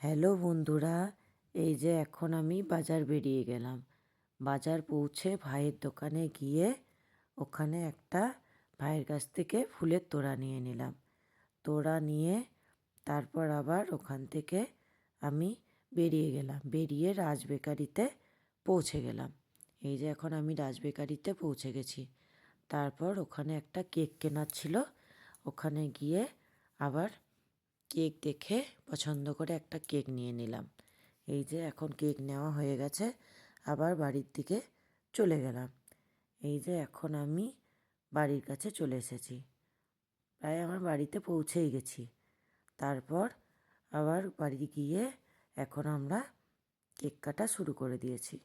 Hello বন্ধুরা, এই যে এখন আমি বাজার বেরিয়ে গেলাম। বাজার পৌঁছে ভাইয়ের দোকানে গিয়ে ওখানে একটা ভাইয়ের কাছ থেকে ফুলের তোড়া নিয়ে নিলাম। তোড়া নিয়ে তারপর আবার ওখান থেকে আমি বেরিয়ে গেলাম, বেরিয়ে রাজ বেকারিতে পৌঁছে গেলাম। এই যে এখন আমি রাজ বেকারিতে পৌঁছে গেছি। তারপর ওখানে একটা কেক কেনার ছিল, ওখানে গিয়ে আবার কেক দেখে পছন্দ করে একটা কেক নিয়ে নিলাম। এই যে এখন কেক নেওয়া হয়ে গেছে, আবার বাড়ির দিকে চলে গেলাম। এই যে এখন আমি বাড়ির কাছে চলে এসেছি, প্রায় আমার বাড়িতে পৌঁছেই গেছি। তারপর আবার বাড়ি গিয়ে এখন আমরা কেক কাটা শুরু করে দিয়েছি।